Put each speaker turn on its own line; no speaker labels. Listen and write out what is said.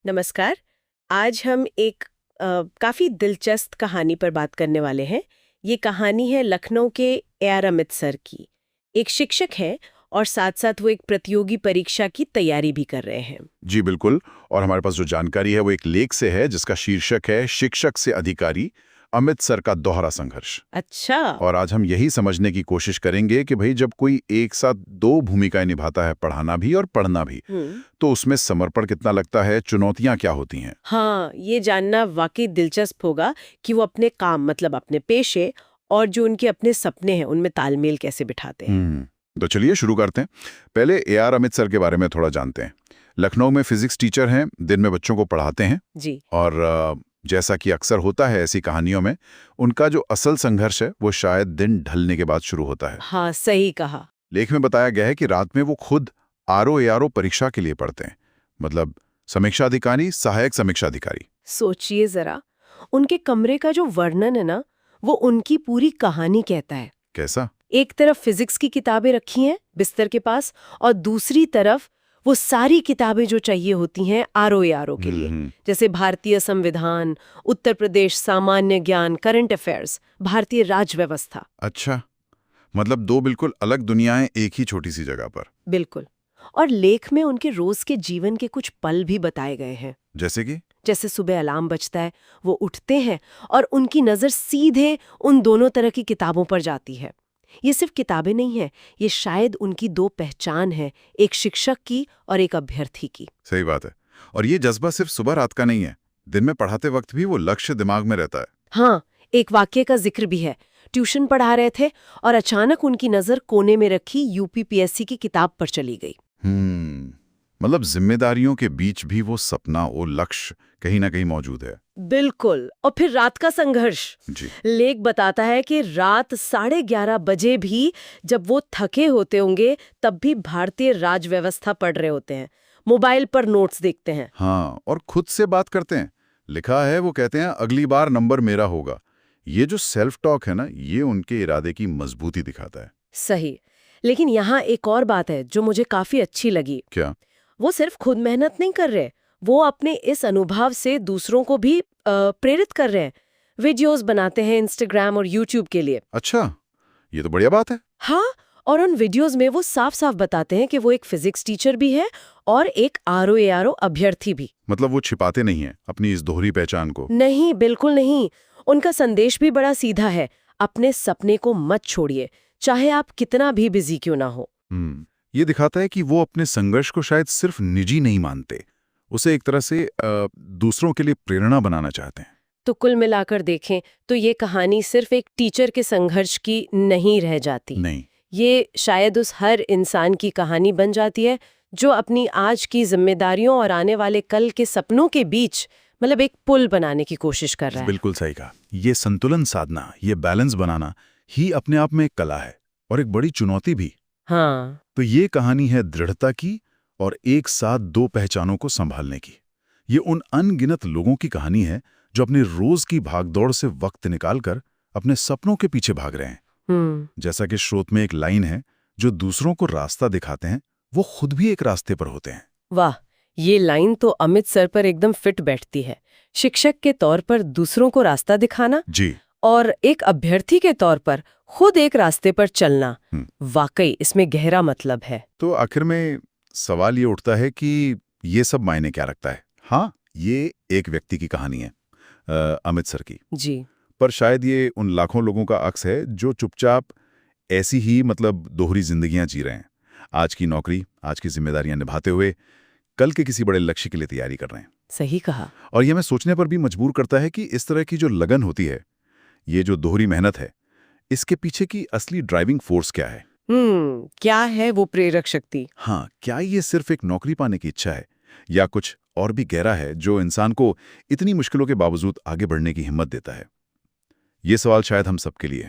नमस्कार। आज हम एक काफ़ी दिलचस्प कहानी पर बात करने वाले हैं। ये कहानी है लखनऊ के AR अमित सर की। एक शिक्षक हैं और साथ-साथ वो एक प्रतियोगी परीक्षा की तैयारी भी कर रहे हैं।
जी बिल्कुल। और हमारे पास जो जानकारी है वो एक लेख से है जिसका शीर्षक है शिक्षक से अधिकारी, अमित सर का दोहरा संघर्ष।
अच्छा।
और आज हम यही समझने की कोशिश करेंगे कि भाई जब कोई एक साथ दो भूमिकाएं निभाता है, पढ़ाना भी और पढ़ना भी, तो उसमें समर्पण कितना लगता है, चुनौतियां क्या होती हैं।
हाँ, ये जानना वाकई दिलचस्प होगा कि वो अपने काम मतलब अपने पेशे और जो उनके अपने सपने हैं उनमें तालमेल कैसे बिठाते हैं।
तो चलिए शुरू करते हैं। पहले AR अमित सर के बारे में थोड़ा जानते हैं। लखनऊ में फिजिक्स टीचर हैं, दिन में बच्चों को पढ़ाते हैं।
जी।
और जैसा कि अक्सर होता है ऐसी कहानियों में, उनका जो असल संघर्ष है वो शायद दिन ढलने के बाद शुरू होता है।
हाँ, सही कहा।
लेख में बताया गया है कि रात में वो खुद RO परीक्षा के लिए पढ़ते हैं, मतलब समीक्षा अधिकारी, सहायक समीक्षा अधिकारी।
सोचिए जरा, उनके कमरे का जो वर्णन है ना, वो उनकी पूरी कहानी कहता है।
कैसा?
एक तरफ फिजिक्स की किताबें रखी हैं बिस्तर के पास और दूसरी तरफ वो सारी किताबें जो चाहिए होती हैं RO के लिए, जैसे भारतीय संविधान, उत्तर प्रदेश सामान्य ज्ञान, करंट अफेयर्स, भारतीय राज व्यवस्था।
अच्छा, मतलब दो बिल्कुल अलग दुनियाएं एक ही छोटी सी जगह पर।
बिल्कुल। और लेख में उनके रोज के जीवन के कुछ पल भी बताए गए हैं।
जैसे कि?
जैसे सुबह अलार्म बजता है, वो उठते हैं और उनकी नजर सीधे उन दोनों तरह की किताबों पर जाती है। ये सिर्फ किताबें नहीं है, ये शायद उनकी दो पहचान है, एक शिक्षक की और एक अभ्यर्थी की।
सही बात है। और ये जज्बा सिर्फ सुबह रात का नहीं है, दिन में पढ़ाते वक्त भी वो लक्ष्य दिमाग में रहता है।
हाँ, एक वाक्य का जिक्र भी है। ट्यूशन पढ़ा रहे थे और अचानक उनकी नजर कोने में रखी UPPSC की किताब पर चली गई।
मतलब जिम्मेदारियों के बीच भी वो सपना, वो लक्ष्य कहीं ना कहीं मौजूद है।
बिल्कुल। और फिर रात का संघर्ष।
जी।
लेख बताता है कि रात 11:30 बजे भी जब वो थके होते होंगे तब भी भारतीय राज व्यवस्था पढ़ रहे होते हैं, मोबाइल पर नोट्स देखते हैं।
हाँ, और खुद से बात करते हैं। लिखा है, वो कहते हैं अगली बार नंबर मेरा होगा। ये जो सेल्फ टॉक है ना, ये उनके इरादे की मजबूती दिखाता है।
सही। लेकिन यहाँ एक और बात है जो मुझे काफी अच्छी लगी।
क्या?
वो सिर्फ खुद मेहनत नहीं कर रहे, वो अपने इस अनुभव से दूसरों को भी प्रेरित कर रहे हैं। वीडियोस बनाते हैं इंस्टाग्राम और यूट्यूब के लिए।
अच्छा, ये तो बढ़िया बात है।
हाँ, और उन वीडियोस में वो साफ साफ बताते हैं कि वो एक फिजिक्स टीचर भी है और एक RO अभ्यर्थी भी।
मतलब वो छिपाते नहीं हैं अपनी इस दोहरी पहचान को।
नहीं, बिल्कुल नहीं। उनका संदेश भी बड़ा सीधा है, अपने सपने को मत छोड़िए, चाहे आप कितना भी बिजी क्यों ना हो।
ये दिखाता है कि वो अपने संघर्ष को शायद सिर्फ निजी नहीं मानते, उसे एक तरह से दूसरों के लिए प्रेरणा बनाना चाहते हैं।
तो कुल मिलाकर देखें तो ये कहानी सिर्फ एक टीचर के संघर्ष की नहीं रह जाती।
नहीं।
ये शायद उस हर इंसान की कहानी बन जाती है जो अपनी आज की जिम्मेदारियों और आने वाले कल के सपनों के बीच मतलब एक पुल बनाने की कोशिश कर रहा है।
बिल्कुल सही कहा। ये संतुलन साधना, ये बैलेंस बनाना ही अपने आप में एक कला है और एक बड़ी चुनौती भी।
हाँ।
तो ये कहानी है दृढ़ता की और एक साथ दो पहचानों को संभालने की। ये उन अनगिनत लोगों की कहानी है जो अपने रोज की भागदौड़ से वक्त निकालकर अपने सपनों के पीछे भाग रहे हैं। जैसा कि स्रोत में एक लाइन है, जो दूसरों को रास्ता दिखाते हैं वो खुद भी एक रास्ते पर होते हैं।
वाह, ये लाइन तो अमित सर पर एकदम फिट बैठती है। शिक्षक के तौर पर दूसरों को रास्ता दिखाना
जी।
और एक अभ्यर्थी के तौर पर खुद एक रास्ते पर चलना, वाकई इसमें गहरा मतलब है।
तो आखिर में सवाल ये उठता है कि ये सब मायने क्या रखता है। हाँ, ये एक व्यक्ति की कहानी है, अमित सर की
जी।
पर शायद ये उन लाखों लोगों का अक्स है जो चुपचाप ऐसी ही मतलब दोहरी जिंदगियां जी रहे हैं, आज की नौकरी, आज की जिम्मेदारियां निभाते हुए कल के किसी बड़े लक्ष्य के लिए तैयारी कर रहे हैं।
सही कहा।
और ये हमें सोचने पर भी मजबूर करता है कि इस तरह की जो लगन होती है, ये जो दोहरी मेहनत है, इसके पीछे की असली ड्राइविंग फोर्स क्या है।
क्या है वो प्रेरक शक्ति?
हाँ, क्या ये सिर्फ एक नौकरी पाने की इच्छा है या कुछ और भी गहरा है जो इंसान को इतनी मुश्किलों के बावजूद आगे बढ़ने की हिम्मत देता है। ये सवाल शायद हम सबके लिए है।